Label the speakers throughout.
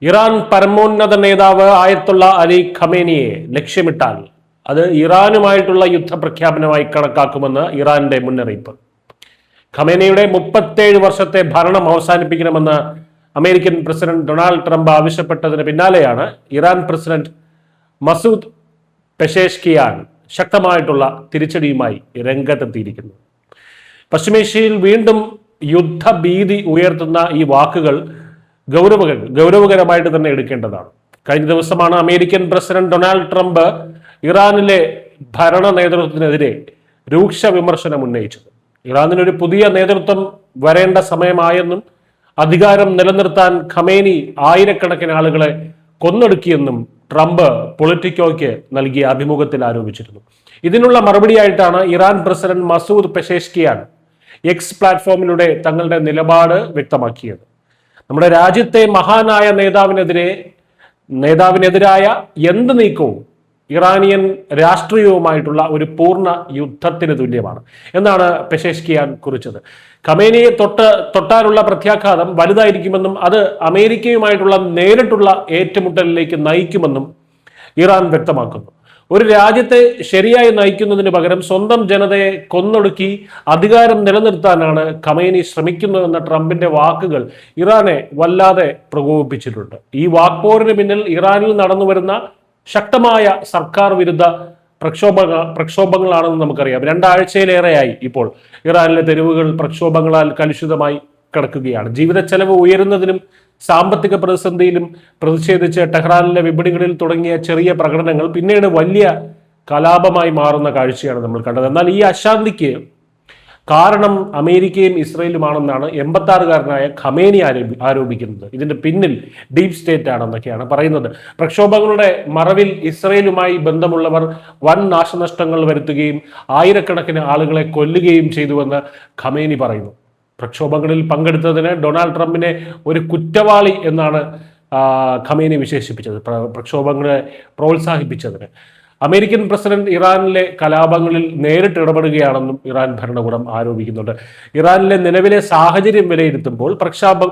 Speaker 1: Iran പരമോന്നത നേതാവ് ആയത്തുള്ള അലി ഖമേനിയെ ലക്ഷ്യമിട്ടാൽ അത് ഇറാനുമായിട്ടുള്ള യുദ്ധപ്രഖ്യാപനമായി കണക്കാക്കുമെന്ന് ഇറാന്റെ മുന്നറിയിപ്പ്. ഖമേനിയുടെ 37 വർഷത്തെ ഭരണം അവസാനിപ്പിക്കണമെന്ന് അമേരിക്കൻ പ്രസിഡന്റ് ഡൊണാൾഡ് ട്രംപ് ആവശ്യപ്പെട്ടതിന് പിന്നാലെയാണ് ഇറാൻ പ്രസിഡന്റ് മസൂദ് പെഷേഷ്കിയാൻ ശക്തമായിട്ടുള്ള തിരിച്ചടിയുമായി രംഗത്തെത്തിയിരിക്കുന്നത്. പശ്ചിമേഷ്യയിൽ വീണ്ടും യുദ്ധഭീതി ഉയർത്തുന്ന ഈ വാക്കുകൾ ഗൗരവകരമായിട്ട് തന്നെ എടുക്കേണ്ടതാണ്. കഴിഞ്ഞ ദിവസമാണ് അമേരിക്കൻ പ്രസിഡന്റ് ഡൊണാൾഡ് ട്രംപ് ഇറാനിലെ ഭരണ നേതൃത്വത്തിനെതിരെ രൂക്ഷ വിമർശനം ഉന്നയിച്ചത്. ഇറാനിനൊരു പുതിയ നേതൃത്വം വരേണ്ട സമയമായെന്നും അധികാരം നിലനിർത്താൻ ഖമേനി ആയിരക്കണക്കിന് ആളുകളെ കൊന്നൊടുക്കിയെന്നും ട്രംപ് പൊളിറ്റിക്കോയ്ക്ക് നൽകിയ അഭിമുഖത്തിൽ ആരോപിച്ചിരുന്നു. ഇതിനുള്ള മറുപടിയായിട്ടാണ് ഇറാൻ പ്രസിഡന്റ് മസൂദ് പെഷേഷ്കിയാൻ എക്സ് പ്ലാറ്റ്ഫോമിലൂടെ തങ്ങളുടെ നിലപാട് വ്യക്തമാക്കിയത്. നമ്മുടെ രാജ്യത്തെ മഹാനായ നേതാവിനെതിരായ എന്ത് നീക്കവും ഇറാനിയൻ രാഷ്ട്രീയവുമായിട്ടുള്ള ഒരു യുദ്ധത്തിന് തുല്യമാണ് എന്നാണ് പെഷേഷ്കിയാൻ കുറിച്ചത്. ഖമേനിയെ തൊട്ടാലുള്ള പ്രത്യാഘാതം വലുതായിരിക്കുമെന്നും അത് അമേരിക്കയുമായിട്ടുള്ള നേരിട്ടുള്ള ഏറ്റുമുട്ടലിലേക്ക് നയിക്കുമെന്നും ഇറാൻ വ്യക്തമാക്കുന്നു. ഒരു രാജ്യത്തെ ശരിയായി നയിക്കുന്നതിന് പകരം സ്വന്തം ജനതയെ കൊന്നൊടുക്കി അധികാരം നിലനിർത്താനാണ് ഖമേനി ശ്രമിക്കുന്നതെന്ന ട്രംപിന്റെ വാക്കുകൾ ഇറാനെ വല്ലാതെ പ്രകോപിപ്പിച്ചിട്ടുണ്ട്. ഈ വാക്പോരിന് പിന്നിൽ ഇറാനിൽ നടന്നു വരുന്ന ശക്തമായ സർക്കാർ വിരുദ്ധ പ്രക്ഷോഭങ്ങളാണെന്ന് നമുക്കറിയാം. 2 ആഴ്ചയിലേറെയായി ഇപ്പോൾ ഇറാനിലെ തെരുവുകൾ പ്രക്ഷോഭങ്ങളാൽ കലുഷിതമായി കിടക്കുകയാണ്. ജീവിത ചെലവ് ഉയരുന്നതിനും സാമ്പത്തിക പ്രതിസന്ധിയിലും പ്രതിഷേധിച്ച് ടെഹ്റാനിലെ വിപണികളിൽ തുടങ്ങിയ ചെറിയ പ്രകടനങ്ങൾ പിന്നീട് വലിയ കലാപമായി മാറുന്ന കാഴ്ചയാണ് നമ്മൾ കണ്ടത്. എന്നാൽ ഈ അശാന്തിക്ക് കാരണം അമേരിക്കയും ഇസ്രയേലുമാണെന്നാണ് 86-കാരനായ ഖമേനി ആരോപിക്കുന്നത്. ഇതിന്റെ പിന്നിൽ ഡീപ് സ്റ്റേറ്റ് ആണെന്നൊക്കെയാണ് പറയുന്നത്. പ്രക്ഷോഭങ്ങളുടെ മറവിൽ ഇസ്രയേലുമായി ബന്ധമുള്ളവർ വൻ നാശനഷ്ടങ്ങൾ വരുത്തുകയും ആയിരക്കണക്കിന് ആളുകളെ കൊല്ലുകയും ചെയ്തുവെന്ന് ഖമേനി പറയുന്നു. പ്രക്ഷോഭങ്ങളിൽ പങ്കെടുത്തതിന് ഡൊണാൾഡ് ട്രംപിനെ ഒരു കുറ്റവാളി എന്നാണ് ഖമേനി വിശേഷിപ്പിച്ചത്. പ്രക്ഷോഭങ്ങളെ പ്രോത്സാഹിപ്പിച്ചതിന് അമേരിക്കൻ പ്രസിഡന്റ് ഇറാനിലെ കലാപങ്ങളിൽ നേരിട്ട് ഇടപെടുകയാണെന്നും ഇറാൻ ഭരണകൂടം ആരോപിക്കുന്നുണ്ട്. ഇറാനിലെ നിലവിലെ സാഹചര്യം വിലയിരുത്തുമ്പോൾ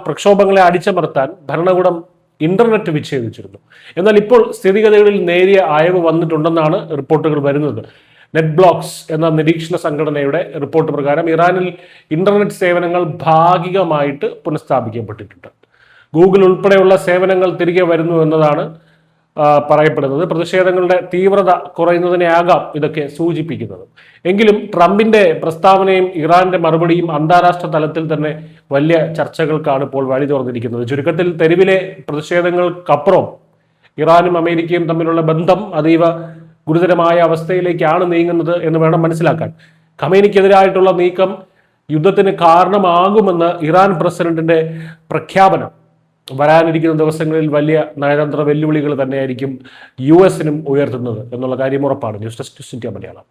Speaker 1: പ്രക്ഷോഭങ്ങളെ അടിച്ചമർത്താൻ ഭരണകൂടം ഇന്റർനെറ്റ് വിച്ഛേദിച്ചിരുന്നു. എന്നാൽ ഇപ്പോൾ സ്ഥിതിഗതികളിൽ നേരിയ അയവ് വന്നിട്ടുണ്ടെന്നാണ് റിപ്പോർട്ടുകൾ വരുന്നത്. നെറ്റ് ബ്ലോക്സ് എന്ന നിരീക്ഷണ സംഘടനയുടെ റിപ്പോർട്ട് പ്രകാരം ഇറാനിൽ ഇന്റർനെറ്റ് സേവനങ്ങൾ ഭാഗികമായിട്ട് പുനഃസ്ഥാപിക്കപ്പെട്ടിട്ടുണ്ട്. ഗൂഗിൾ ഉൾപ്പെടെയുള്ള സേവനങ്ങൾ തിരികെ വരുന്നു എന്നതാണ് പറയപ്പെടുന്നത്. പ്രതിഷേധങ്ങളുടെ തീവ്രത കുറയുന്നതിനെയാകാം ഇതൊക്കെ സൂചിപ്പിക്കുന്നത്. എങ്കിലും ട്രംപിന്റെ പ്രസ്താവനയും ഇറാന്റെ മറുപടിയും അന്താരാഷ്ട്ര തലത്തിൽ തന്നെ വലിയ ചർച്ചകൾക്കാണ് ഇപ്പോൾ വഴി തുറന്നിരിക്കുന്നത്. ചുരുക്കത്തിൽ തെരുവിലെ പ്രതിഷേധങ്ങൾക്കപ്പുറം ഇറാനും അമേരിക്കയും തമ്മിലുള്ള ബന്ധം അതീവ ഗുരുതരമായ അവസ്ഥയിലേക്കാണ് നീങ്ങുന്നത് എന്ന് വേണം മനസ്സിലാക്കാൻ. ഖമേനിക്കെതിരായിട്ടുള്ള നീക്കം യുദ്ധത്തിന് കാരണമാകുമെന്ന് ഇറാൻ പ്രസിഡന്റിന്റെ പ്രഖ്യാപനം വരാനിരിക്കുന്ന ദിവസങ്ങളിൽ വലിയ നയതന്ത്ര വെല്ലുവിളികൾ തന്നെയായിരിക്കും US ഉയർത്തുന്നത് എന്നുള്ള കാര്യം ഉറപ്പാണ്. News desk India Malayalam.